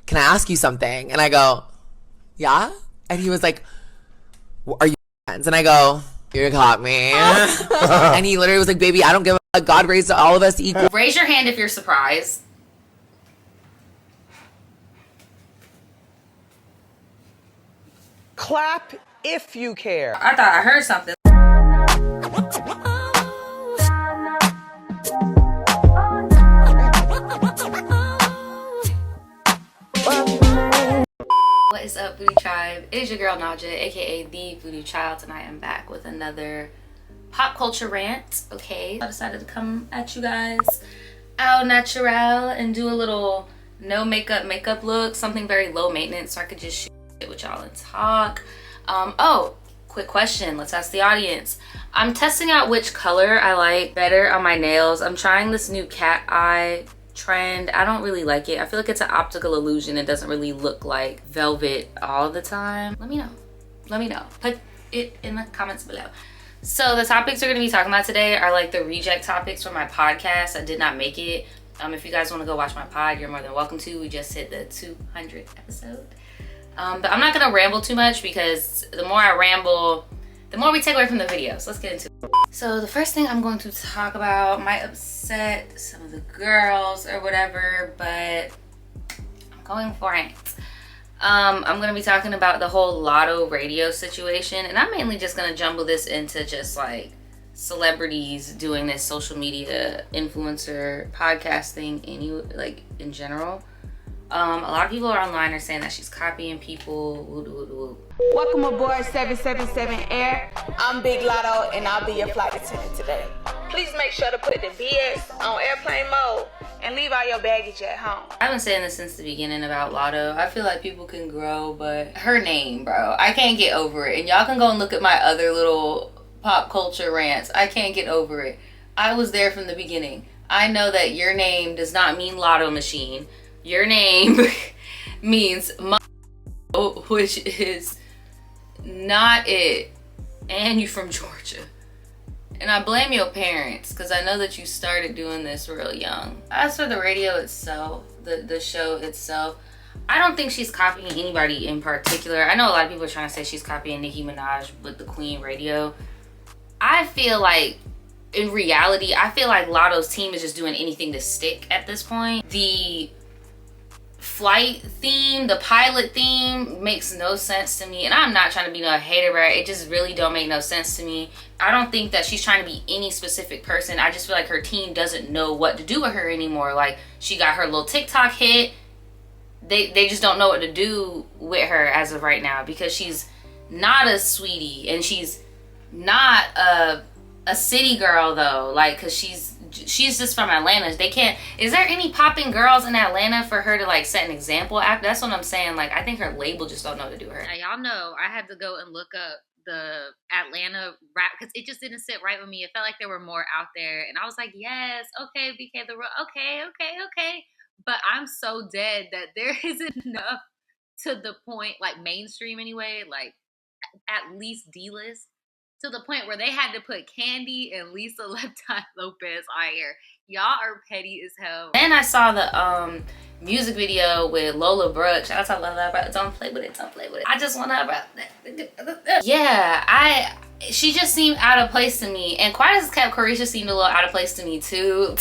can I ask you something? And I go, yeah? And he was like, are you friends? And I go, you caught me. And he literally was like, baby, I don't give a fuck. God raised all of us equal. Raise your hand if you're surprised. Clap if you care. I thought I heard something. What is up, Voodoo Tribe? It is your girl Naja, aka the Voodoo Child, and I am back with another pop culture rant. Okay, I decided to come at you guys au natural and do a little no makeup look, something very low maintenance, so I could just shoot with y'all and talk. Oh, quick question, let's ask the audience. I'm testing out which color I like better on my nails. I'm trying this new cat eye trend. I don't really like it. I feel like it's an optical illusion. It doesn't really look like velvet all the time. Let me know. Put it in the comments below. So the topics we're going to be talking about today are like the reject topics from my podcast. I did not make it. If you guys want to go watch my pod, you're more than welcome to. We just hit the 200th episode. But I'm not gonna ramble too much because the more I ramble, the more we take away from the video. So let's get into it. So the first thing I'm going to talk about might upset some of the girls or whatever, but I'm going for it. I'm gonna be talking about the whole Lotto radio situation, and I'm mainly just gonna jumble this into just like celebrities doing this social media influencer podcasting in general. A lot of people are online are saying that she's copying people. Woo. Welcome aboard 777 Air. I'm Big Lotto and I'll be your flight attendant today. Please make sure to put the BS on airplane mode and leave all your baggage at home. I've been saying this since the beginning about Lotto. I feel like people can grow, but her name, bro, I can't get over it. And y'all can go and look at my other little pop culture rants. I can't get over it. I was there from the beginning. I know that your name does not mean Lotto machine. Your name means which is not it. And you from Georgia. And I blame your parents because I know that you started doing this real young. As for the radio itself, the show itself, I don't think she's copying anybody in particular. I know a lot of people are trying to say she's copying Nicki Minaj with the Queen radio. I feel like, in reality, I feel like Lotto's team is just doing anything to stick at this point. The flight theme, the pilot theme makes no sense to me, and I'm not trying to be no hater, right? It just really don't make no sense to me. I don't think that she's trying to be any specific person. I just feel like her team doesn't know what to do with her anymore. Like, she got her little TikTok hit. They just don't know what to do with her as of right now, because she's not a sweetie and she's not a city girl though, like, because she's just from Atlanta. They can't, is there any popping girls in Atlanta for her to like set an example after? That's what I'm saying. Like, I think her label just don't know what to do with her. Now, y'all know I had to go and look up the Atlanta rap because it just didn't sit right with me. It felt like there were more out there, and I was like, yes, okay, BK the okay, but I'm so dead that there isn't enough to the point, like mainstream anyway, like at least D-list, to the point where they had to put Candy and Lisa Lopez on here. Y'all are petty as hell. And I saw the music video with Lola Brooke. Shout out to Lola Brooke. Don't play with it. I just want to. Yeah, she just seemed out of place to me. And quite as kept, Carisha seemed a little out of place to me too.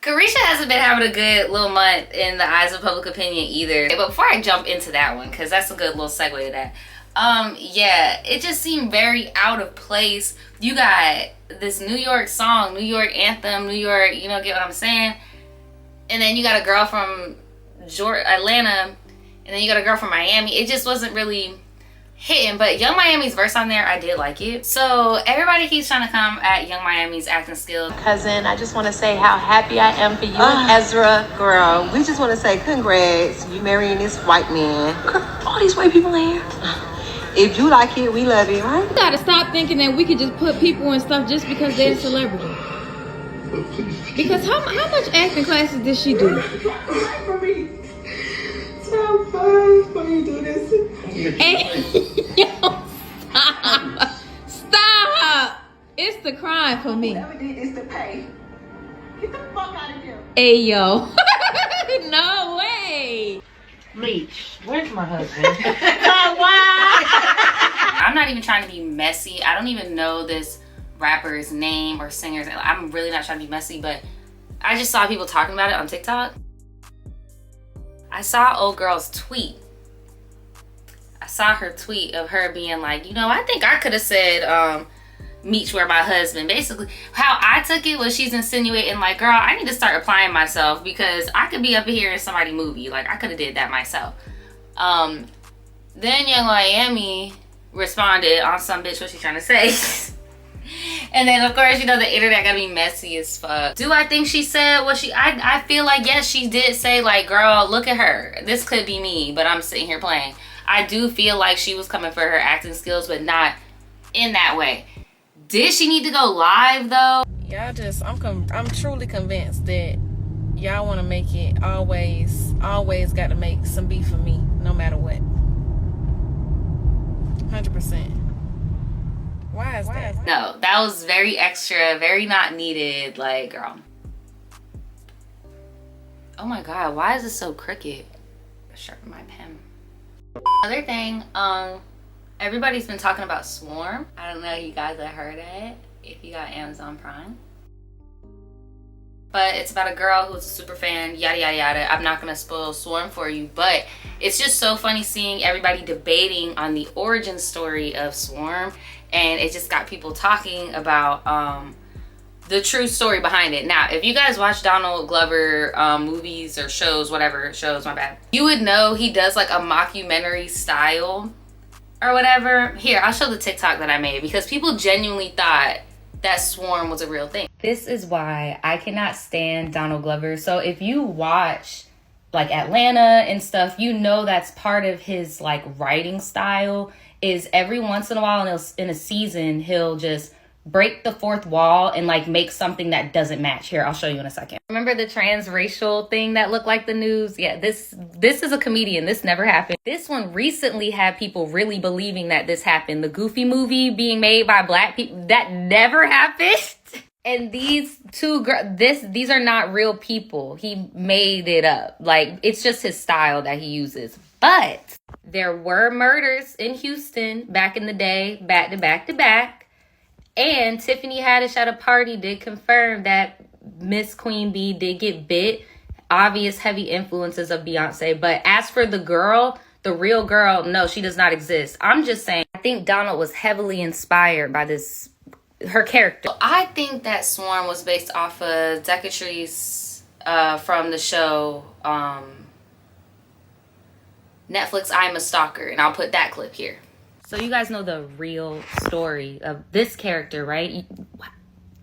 Carisha hasn't been having a good little month in the eyes of public opinion either. But before I jump into that one, because that's a good little segue to that. Yeah, it just seemed very out of place. You got this New York song, New York anthem, New York, you know, get what I'm saying? And then you got a girl from Atlanta, and then you got a girl from Miami. It just wasn't really hitting, but Young Miami's verse on there, I did like it. So everybody keeps trying to come at Young Miami's acting skills. Cousin, I just want to say how happy I am for you and Ezra. Girl, we just want to say congrats. You marrying this white man. All these white people in here. If you like it, we love it, right? You gotta stop thinking that we could just put people and stuff just because they're a celebrity. Because how much acting classes did she do? Hey, yo, stop! It's the crime for me. Whoever did this to pay. Get the fuck out of here. Hey, yo. No, Bleach. Where's my husband? I'm not even trying to be messy. I don't even know this rapper's name or singer's. I'm really not trying to be messy, but I just saw people talking about it on TikTok. I saw old girl's tweet. I saw her tweet of her being like, you know, I think I could have said, meet where my husband. Basically, how I took it was she's insinuating like, girl, I need to start applying myself because I could be up here in somebody's movie. Like, I could have did that myself. Then Young Miami responded on some bitch what she's trying to say. And then of course, you know, the internet gotta be messy as fuck. Do I think she said what she, I feel like yes, she did say like, girl, look at her. This could be me, but I'm sitting here playing. I do feel like she was coming for her acting skills, but not in that way. Did she need to go live though? Y'all just, I'm truly convinced that y'all want to make it always got to make some beef for me, no matter what. 100%. Why is that? No, that was very extra, very not needed. Like, girl. Oh my God, why is this so crooked? Sharpen my pen. Another thing, everybody's been talking about Swarm. I don't know if you guys have heard it, if you got Amazon Prime. But it's about a girl who's a super fan, yada, yada, yada. I'm not gonna spoil Swarm for you, but it's just so funny seeing everybody debating on the origin story of Swarm. And it just got people talking about the true story behind it. Now, if you guys watch Donald Glover movies or shows, whatever shows, my bad, you would know he does like a mockumentary style or whatever. Here, I'll show the TikTok that I made because people genuinely thought that Swarm was a real thing. This is why I cannot stand Donald Glover. So if you watch like Atlanta and stuff, you know that's part of his like writing style is every once in a while in a season, he'll just break the fourth wall and like make something that doesn't match. Here, I'll show you in a second. Remember the transracial thing that looked like the news? Yeah, this is a comedian. This never happened. This one recently had people really believing that this happened. The Goofy movie being made by black people, that never happened. And these two girls, these are not real people. He made it up. Like, it's just his style that he uses. But there were murders in Houston back in the day, back to back to back. And Tiffany Haddish at a party did confirm that Miss Queen Bee did get bit. Obvious heavy influences of Beyonce. But as for the girl, the real girl, no, she does not exist. I'm just saying, I think Donald was heavily inspired by her character. I think that Swarm was based off of Decatrice from the show Netflix I'm a Stalker, and I'll put that clip here. So you guys know the real story of this character, right?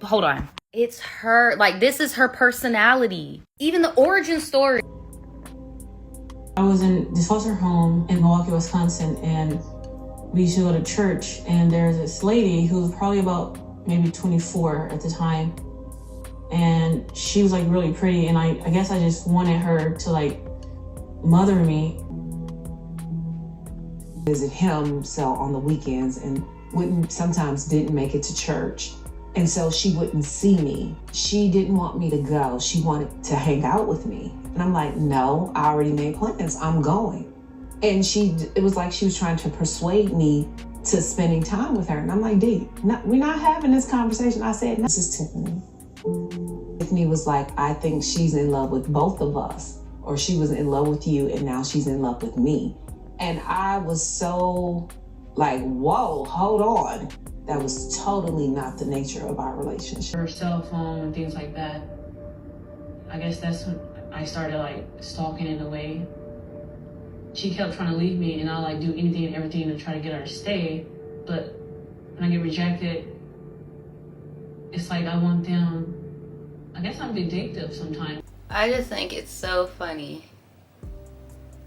Hold on. It's her, like, this is her personality. Even the origin story. I was in this foster home in Milwaukee, Wisconsin, and we used to go to church, and there's this lady who was probably about maybe 24 at the time, and she was like really pretty, and I guess I just wanted her to like mother me. Visit him so on the weekends and sometimes didn't make it to church, and so she wouldn't see me. She didn't want me to go. She wanted to hang out with me, and I'm like, no, I already made plans. I'm going. And it was like she was trying to persuade me to spending time with her. And I'm like, D, we're not having this conversation. I said, no. This is Tiffany. Tiffany was like, I think she's in love with both of us, or she was in love with you and now she's in love with me. And I was so like, whoa, hold on. That was totally not the nature of our relationship. Her cell phone and things like that. I guess that's when I started like stalking in a way. She kept trying to leave me, and I like do anything and everything to try to get her to stay. But when I get rejected, it's like I want them. I guess I'm vindictive sometimes. I just think it's so funny.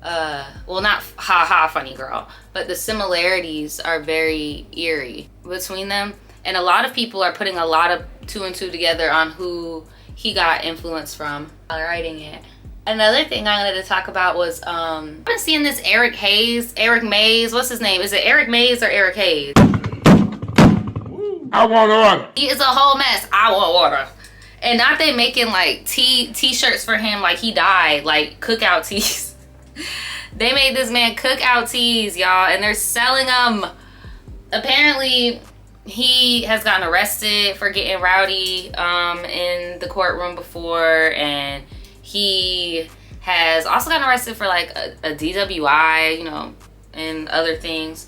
Well, not ha funny girl, but the similarities are very eerie between them. And a lot of people are putting a lot of two and two together on who he got influence from while writing it. Another thing I wanted to talk about was, I've been seeing this Eric Mays, what's his name? Is it Eric Mays or Eric Hayes? I want water. He is a whole mess. I want water. And not they making like t-shirts for him like he died, like cookout tees. They made this man cookout teas, y'all, and they're selling them. Apparently, he has gotten arrested for getting rowdy in the courtroom before, and he has also gotten arrested for like a DWI, you know, and other things.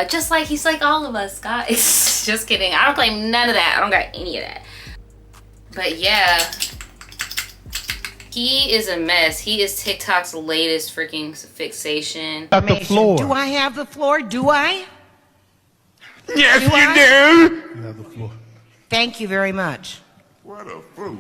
Just like he's like all of us, guys. Just kidding. I don't claim none of that. I don't got any of that. But yeah, he is a mess. He is TikTok's latest freaking fixation. At the floor. Do I have the floor? Do I? Yes, Do I? you do. You have the floor. Thank you very much. What a fool.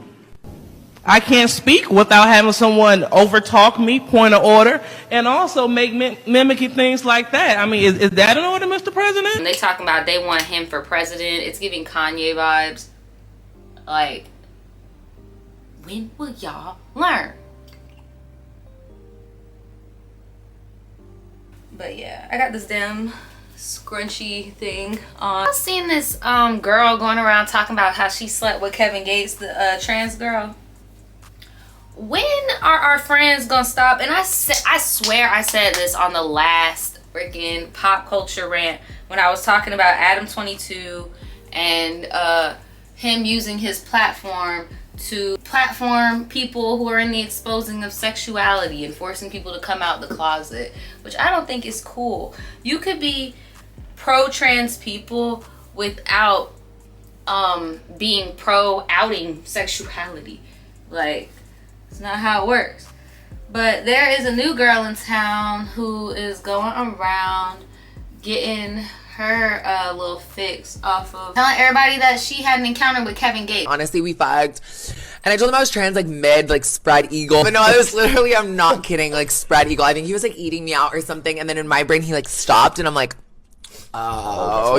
I can't speak without having someone overtalk me, point of order, and also make mimicking things like that. I mean, is that an order, Mr. President? And they talking about they want him for president. It's giving Kanye vibes. Like, when will y'all learn? But yeah, I got this damn scrunchy thing on. I've seen this girl going around talking about how she slept with Kevin Gates, the trans girl. When are our friends gonna stop? And I swear I said this on the last freaking pop culture rant when I was talking about Adam 22 and him using his platform to platform people who are in the exposing of sexuality and forcing people to come out the closet, which I don't think is cool. You could be pro-trans people without being pro-outing sexuality. Like, it's not how it works. But there is a new girl in town who is going around getting her little fix off of telling everybody that she had an encounter with Kevin Gates. Honestly, we fucked. And I told him I was trans, like, mid, like, spread eagle. But no, I was literally, I'm not kidding, like, spread eagle. I think he was, like, eating me out or something. And then in my brain, he, like, stopped. And I'm like, oh,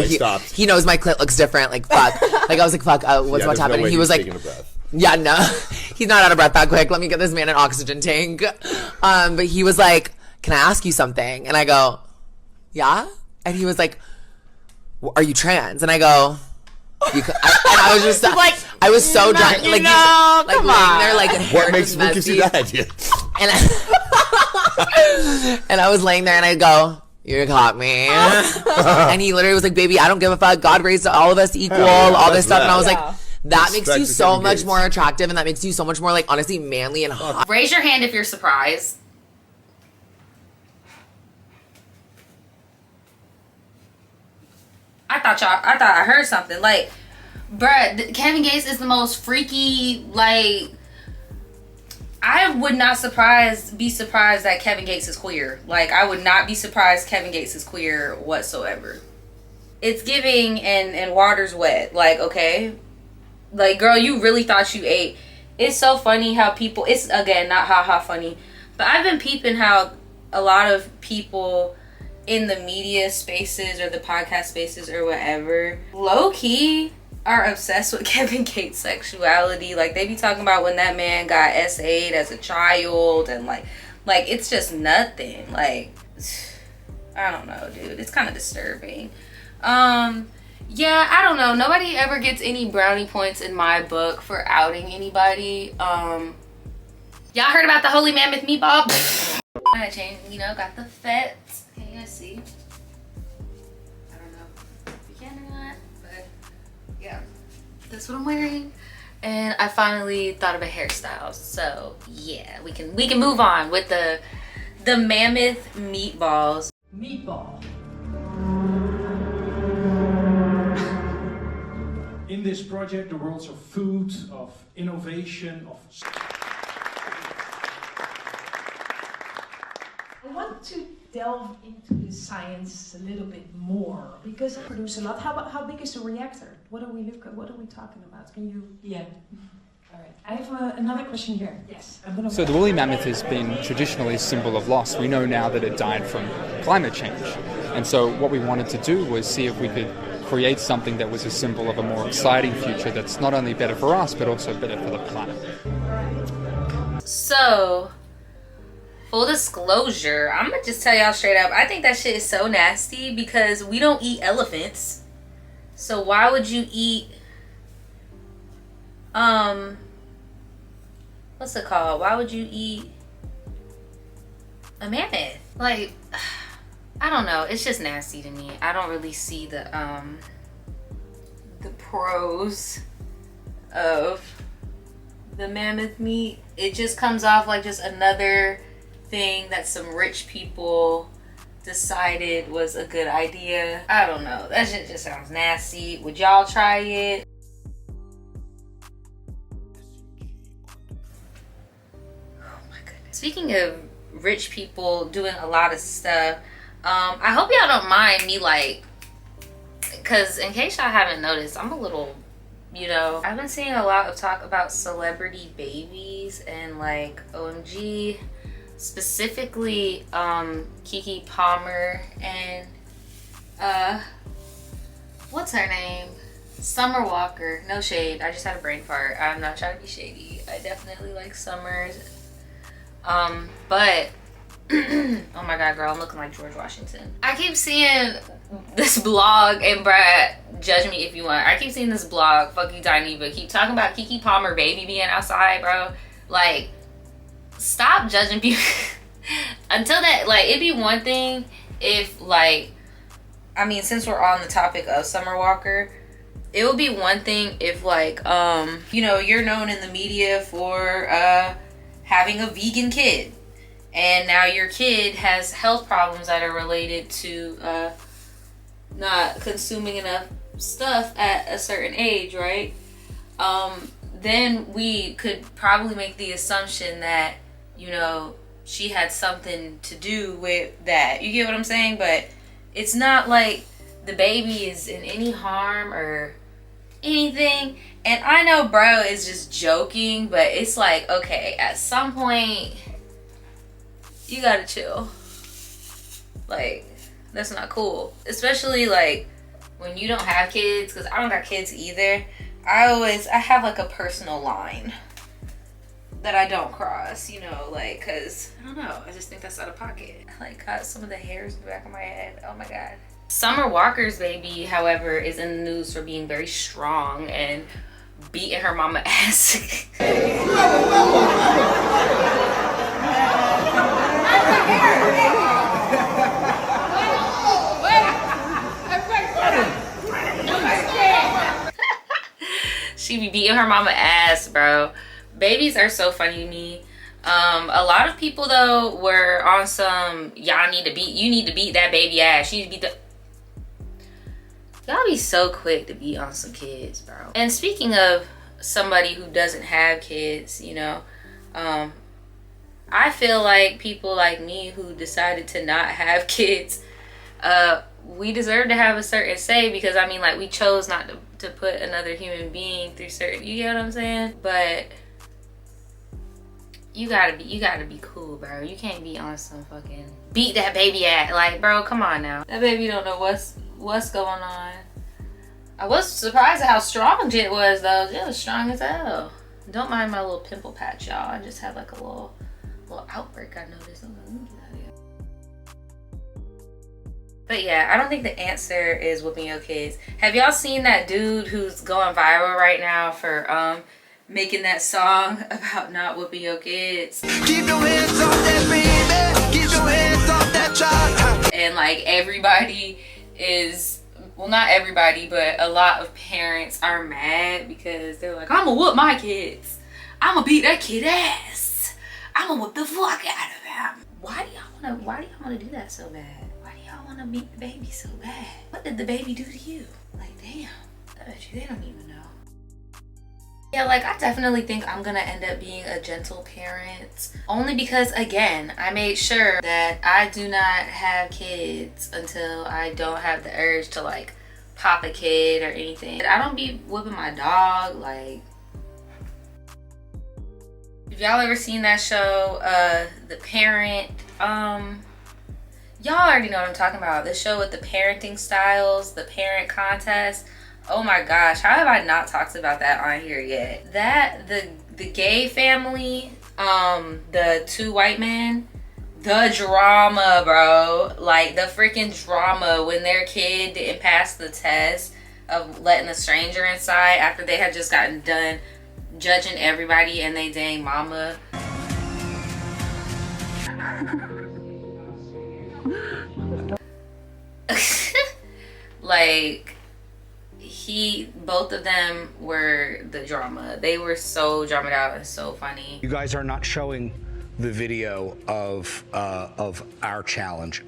he knows my clit looks different. Like, fuck. Like, I was like, fuck, what's about to happen? And he was like, yeah, no, he's not out of breath that quick. Let me get this man an oxygen tank. But he was like, can I ask you something? And I go, yeah? And he was like, are you trans? And I go, and I was just like, I was so drunk, like, like laying there, like, what gives you that idea? And I was laying there, and I go, you caught me. And he literally was like, baby, I don't give a fuck. God raised all of us equal, all this stuff. And I was like, that makes you so much more attractive, and that makes you so much more, like, honestly, manly and hot. Raise your hand if you're surprised. I thought I heard something. Like, bruh, Kevin Gates is the most freaky, like, I would not be surprised that Kevin Gates is queer. Like, I would not be surprised Kevin Gates is queer whatsoever. It's giving and water's wet. Like, okay. Like, girl, you really thought you ate. It's so funny how people, it's, again, not ha-ha funny, but I've been peeping how a lot of people in the media spaces or the podcast spaces or whatever, low-key are obsessed with Kevin Gates' sexuality. Like, they be talking about when that man got SA'd as a child, and like it's just nothing. Like, I don't know, dude. It's kind of disturbing. Yeah, I don't know. Nobody ever gets any brownie points in my book for outing anybody. Y'all heard about the holy mammoth meatball? I changed, you know, got the fets. Can you guys see? I don't know if you can or not, but yeah, that's what I'm wearing. And I finally thought of a hairstyle, so yeah, we can move on with the mammoth meatballs. Meatball. In this project, the worlds of food, of innovation, of... I want to delve into the science a little bit more because I produce a lot. How big is the reactor? What are we talking about? Can you? Yeah. All right. I have another question here. Yes. So the woolly mammoth has been traditionally a symbol of loss. We know now that it died from climate change. And so what we wanted to do was see if we could create something that was a symbol of a more exciting future that's not only better for us, but also better for the planet. So, full disclosure, I'm gonna just tell y'all straight up, I think that shit is so nasty because we don't eat elephants. So why would you eat, what's it called? Why would you eat a mammoth. Like, I don't know. It's just nasty to me. I don't really see the pros of the mammoth meat. It just comes off like just another thing that some rich people decided was a good idea. I don't know. That shit just sounds nasty. Would y'all try it? Oh my goodness. Speaking of rich people doing a lot of stuff, I hope y'all don't mind me, like, because in case y'all haven't noticed, I'm a little, you know, I've been seeing a lot of talk about celebrity babies and like OMG, specifically Keke Palmer and what's her name? Summer Walker. No shade, I just had a brain fart. I'm not trying to be shady. I definitely like Summers. But oh my god, girl, I'm looking like George Washington. I keep seeing this blog, and bruh, judge me if you want. I keep seeing this blog, fuck you Dineva, keep talking about Keke Palmer baby being outside, bro. Like, stop judging people. Until that, like, it'd be one thing if, like, I mean, since we're on the topic of Summer Walker, it would be one thing if, like, you know, you're known in the media for having a vegan kid, and now your kid has health problems that are related to not consuming enough stuff at a certain age, right? Then we could probably make the assumption that, you know, she had something to do with that. You get what I'm saying? But it's not like the baby is in any harm or anything. And I know bro is just joking, but it's like, okay, at some point you gotta chill. Like, that's not cool. Especially like when you don't have kids, because I don't got kids either. I have like a personal line that I don't cross, you know, like, because I don't know, I just think that's out of pocket. I like got some of the hairs in the back of my head. Oh my god. Summer Walker's baby, however, is in the news for being very strong and beating her mama ass. She be beating her mama ass, bro. Babies are so funny to me. A lot of people though were on some, you need to beat that baby ass. You need to beat the. Y'all be so quick to be on some kids, bro. And speaking of somebody who doesn't have kids, you know, I feel like people like me who decided to not have kids, we deserve to have a certain say, because I mean, like, we chose not to put another human being through certain, you get what I'm saying? But you gotta be cool, bro. You can't be on some fucking beat that baby at, like, bro, come on now. That baby don't know what's going on. I was surprised at how strong Jet was though. It was strong as hell. Don't mind my little pimple patch, y'all. I just had like a little outbreak, I noticed. But yeah, I don't think the answer is whooping your kids. Have y'all seen that dude who's going viral right now for making that song about not whooping your kids? Keep your hands off that baby. Keep your hands off that child. And like everybody is, well, not everybody, but a lot of parents are mad because they're like, I'm gonna whoop my kids. I'm gonna beat that kid ass. I'm gonna whoop the fuck out of him. Why do y'all wanna do that so bad? Why do y'all wanna beat the baby so bad? What did the baby do to you? Like, damn, I bet you they don't even know. Yeah, like, I definitely think I'm gonna end up being a gentle parent. Only because, again, I made sure that I do not have kids until I don't have the urge to, like, pop a kid or anything. I don't be whooping my dog, like. If y'all ever seen that show, The Parent, y'all already know what I'm talking about. The show with the parenting styles, the parent contest. Oh my gosh, how have I not talked about that on here yet? That, the gay family, the two white men, the drama, bro. Like, the freaking drama when their kid didn't pass the test of letting a stranger inside after they had just gotten done judging everybody and they dang mama. Like, both of them were the drama. They were so dramaed out and so funny. You guys are not showing the video of our challenge.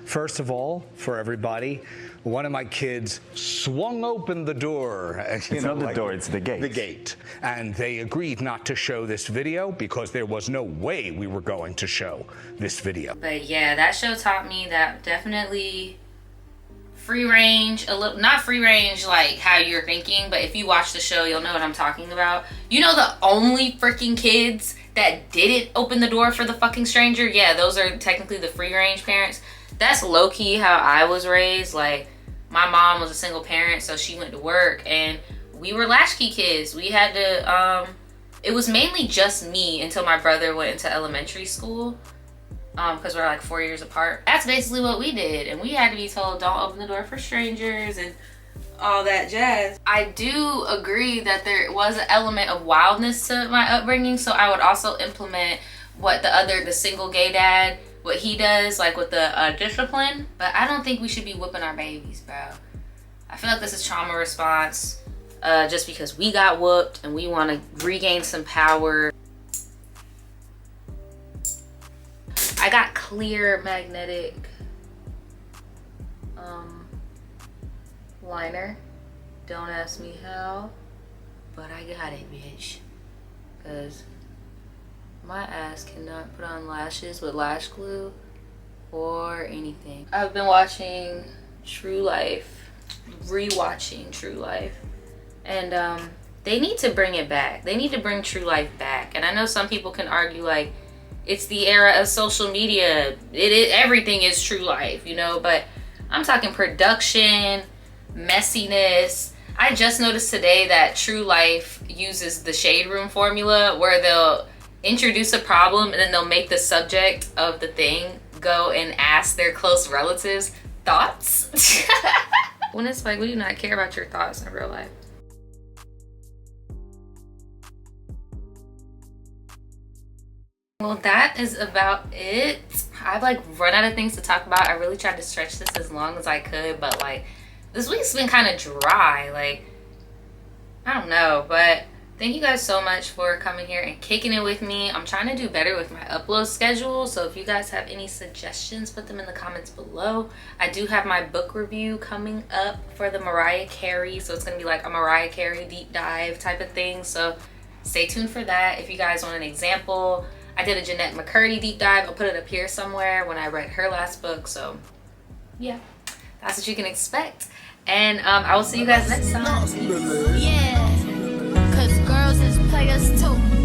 First of all, for everybody, one of my kids swung open the door. It's not the door, it's the gate. The gate. And they agreed not to show this video because there was no way we were going to show this video. But yeah, that show taught me that definitely free range, a little, not free range like how you're thinking, but if you watch the show, you'll know what I'm talking about. You know, the only freaking kids that didn't open the door for the fucking stranger, yeah, those are technically the free range parents. That's low-key how I was raised. Like, my mom was a single parent, so she went to work, and we were latchkey kids. We had to, it was mainly just me until my brother went into elementary school, because we're like 4 years apart. That's basically what we did, and we had to be told, don't open the door for strangers, and all that jazz. I do agree that there was an element of wildness to my upbringing, so I would also implement what the single gay dad, what he does, like with the discipline. But I don't think we should be whipping our babies, bro. I feel like this is trauma response, just because we got whooped and we want to regain some power. I got clear magnetic liner. Don't ask me how, but I got it, bitch. Cause my ass cannot put on lashes with lash glue or anything. I've been watching True Life, rewatching True Life, and they need to bring it back. They need to bring True Life back. And I know some people can argue like it's the era of social media. Everything is True Life, you know, but I'm talking production, messiness. I just noticed today that True Life uses the Shade Room formula where they'll introduce a problem and then they'll make the subject of the thing go and ask their close relatives thoughts. When it's like, we do not care about your thoughts in real life. Well, that is about it. I've like run out of things to talk about. I really tried to stretch this as long as I could, but like this week's been kind of dry. Like, I don't know, but thank you guys so much for coming here and kicking it with me. I'm trying to do better with my upload schedule, so if you guys have any suggestions, put them in the comments below. I do have my book review coming up for the Mariah Carey, so it's gonna be like a Mariah Carey deep dive type of thing, so stay tuned for that. If you guys want an example, I did a Jeanette McCurdy deep dive. I'll put it up here somewhere when I read her last book, so yeah, that's what you can expect. And I will see you guys next time. Yeah, cause girls is players too.